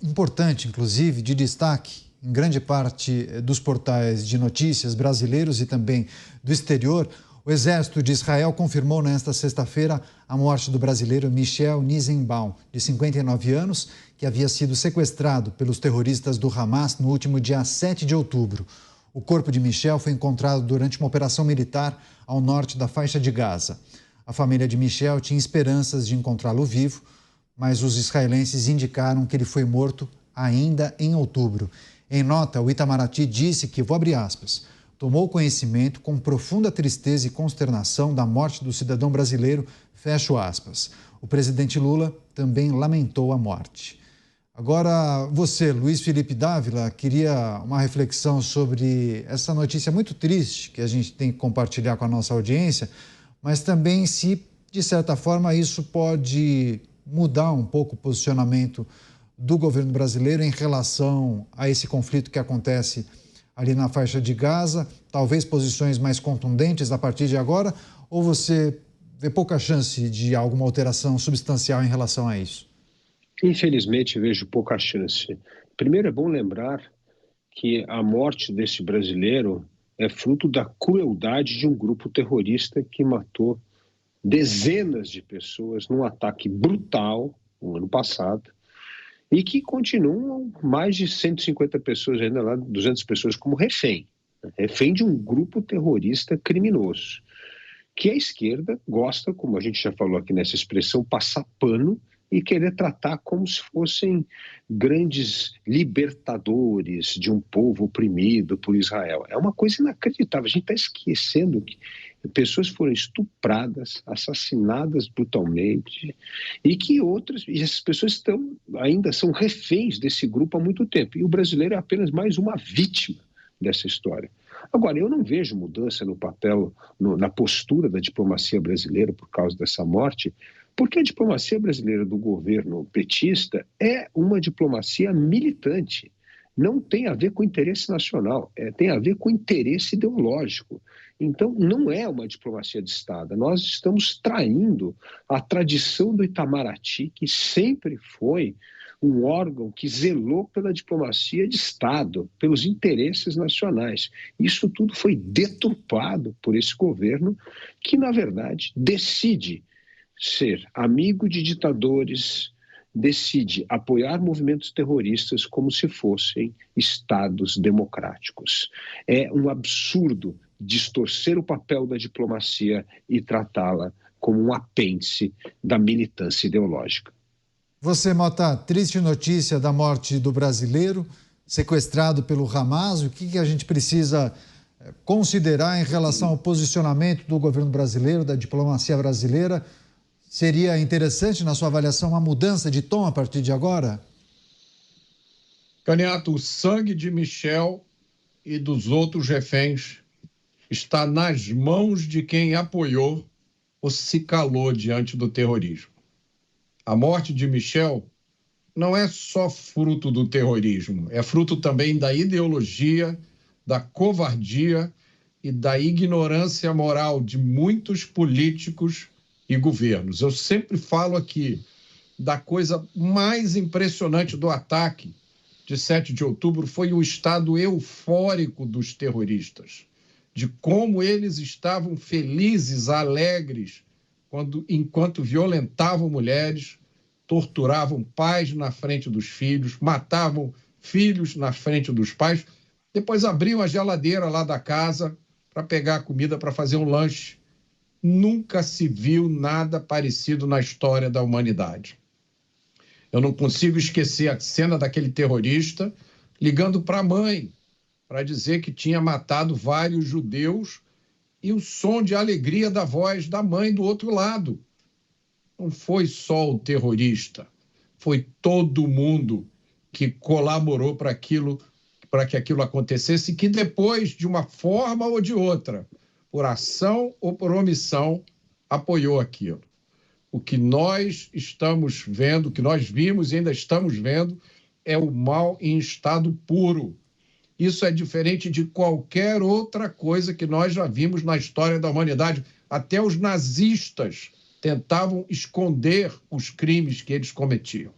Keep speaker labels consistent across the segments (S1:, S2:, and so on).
S1: importante, inclusive, de destaque em grande parte dos portais de notícias brasileiros e também do exterior. O Exército de Israel confirmou nesta sexta-feira a morte do brasileiro Michel Nizenbaum, de 59 anos, que havia sido sequestrado pelos terroristas do Hamas no último dia 7 de outubro. O corpo de Michel foi encontrado durante uma operação militar ao norte da faixa de Gaza. A família de Michel tinha esperanças de encontrá-lo vivo, mas os israelenses indicaram que ele foi morto ainda em outubro. Em nota, o Itamaraty disse que, vou abrir aspas, tomou conhecimento com profunda tristeza e consternação da morte do cidadão brasileiro, fecho aspas. O presidente Lula também lamentou a morte. Agora, você, Luiz Felipe Dávila, queria uma reflexão sobre essa notícia muito triste que a gente tem que compartilhar com a nossa audiência, mas também se, de certa forma, isso pode mudar um pouco o posicionamento do governo brasileiro em relação a esse conflito que acontece ali na faixa de Gaza, talvez posições mais contundentes a partir de agora, ou você vê pouca chance de alguma alteração substancial em relação a isso?
S2: Infelizmente, vejo pouca chance. Primeiro, é bom lembrar que a morte desse brasileiro é fruto da crueldade de um grupo terrorista que matou dezenas de pessoas num ataque brutal no ano passado e que continuam mais de 150 pessoas, ainda lá 200 pessoas como refém de um grupo terrorista criminoso, que a esquerda gosta, como a gente já falou aqui nessa expressão, passar pano e querer tratar como se fossem grandes libertadores de um povo oprimido por Israel. É uma coisa inacreditável. A gente está esquecendo que pessoas foram estupradas, assassinadas brutalmente, e essas pessoas ainda são reféns desse grupo há muito tempo. E o brasileiro é apenas mais uma vítima dessa história. Agora, eu não vejo mudança no papel, na postura da diplomacia brasileira por causa dessa morte, porque a diplomacia brasileira do governo petista é uma diplomacia militante. Não tem a ver com interesse nacional, tem a ver com interesse ideológico. Então, não é uma diplomacia de Estado. Nós estamos traindo a tradição do Itamaraty, que sempre foi um órgão que zelou pela diplomacia de Estado, pelos interesses nacionais. Isso tudo foi deturpado por esse governo que, na verdade, decide ser amigo de ditadores, decide apoiar movimentos terroristas como se fossem estados democráticos. É um absurdo distorcer o papel da diplomacia e tratá-la como um apêndice da militância ideológica.
S1: Você, Mota, triste notícia da morte do brasileiro sequestrado pelo Hamas. O que a gente precisa considerar em relação ao posicionamento do governo brasileiro, da diplomacia brasileira? Seria interessante, na sua avaliação, uma mudança de tom a partir de agora?
S3: Caniato, o sangue de Michel e dos outros reféns está nas mãos de quem apoiou ou se calou diante do terrorismo. A morte de Michel não é só fruto do terrorismo, é fruto também da ideologia, da covardia e da ignorância moral de muitos políticos e governos. Eu sempre falo aqui da coisa mais impressionante do ataque de 7 de outubro foi o estado eufórico dos terroristas, de como eles estavam felizes, alegres, enquanto violentavam mulheres, torturavam pais na frente dos filhos, matavam filhos na frente dos pais, depois abriam a geladeira lá da casa para pegar comida para fazer um lanche. Nunca se viu nada parecido na história da humanidade. Eu não consigo esquecer a cena daquele terrorista ligando para a mãe para dizer que tinha matado vários judeus e o som de alegria da voz da mãe do outro lado. Não foi só o terrorista, foi todo mundo que colaborou para que aquilo acontecesse e que depois, de uma forma ou de outra, por ação ou por omissão, apoiou aquilo. O que nós estamos vendo, o que nós vimos e ainda estamos vendo, é o mal em estado puro. Isso é diferente de qualquer outra coisa que nós já vimos na história da humanidade. Até os nazistas tentavam esconder os crimes que eles cometiam.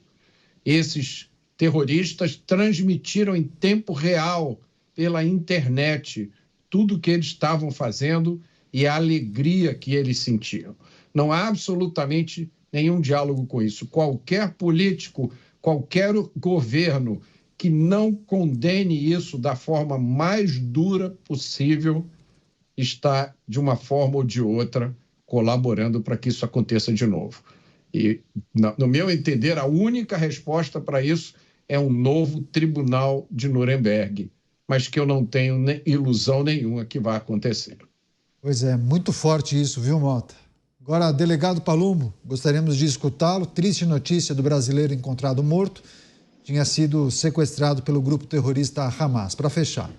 S3: Esses terroristas transmitiram em tempo real, pela internet, tudo o que eles estavam fazendo e a alegria que eles sentiam. Não há absolutamente nenhum diálogo com isso. Qualquer político, qualquer governo que não condene isso da forma mais dura possível está, de uma forma ou de outra, colaborando para que isso aconteça de novo. E, no meu entender, a única resposta para isso é um novo tribunal de Nuremberg, mas que eu não tenho ilusão nenhuma que vai acontecer.
S1: Pois é, muito forte isso, viu, Mota? Agora, delegado Palumbo, gostaríamos de escutá-lo. Triste notícia do brasileiro encontrado morto. Tinha sido sequestrado pelo grupo terrorista Hamas. Para fechar.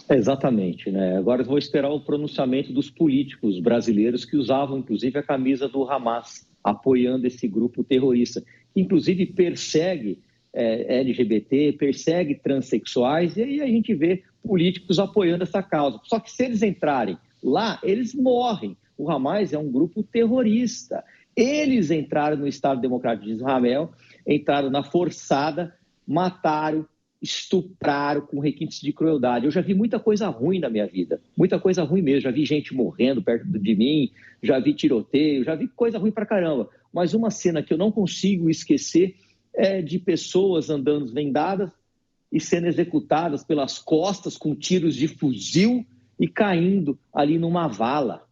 S4: Exatamente, né? Agora vou esperar o pronunciamento dos políticos brasileiros que usavam, inclusive, a camisa do Hamas, apoiando esse grupo terrorista, que, inclusive, persegue LGBT, persegue transexuais, e aí a gente vê políticos apoiando essa causa. Só que se eles entrarem lá, eles morrem. O Hamas é um grupo terrorista. Eles entraram no Estado Democrático de Israel, entraram na forçada, mataram, estupraram com requintes de crueldade. Eu já vi muita coisa ruim na minha vida, muita coisa ruim mesmo. Já vi gente morrendo perto de mim, já vi tiroteio, já vi coisa ruim pra caramba. Mas uma cena que eu não consigo esquecer é de pessoas andando vendadas e sendo executadas pelas costas com tiros de fuzil e caindo ali numa vala.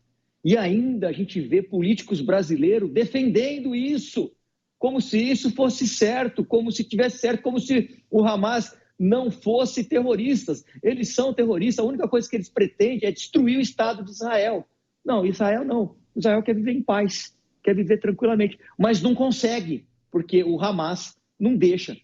S4: E ainda a gente vê políticos brasileiros defendendo isso, como se isso fosse certo, como se tivesse certo, como se o Hamas não fosse terroristas. Eles são terroristas, a única coisa que eles pretendem é destruir o Estado de Israel. Não, Israel não. Israel quer viver em paz, quer viver tranquilamente, mas não consegue, porque o Hamas não deixa.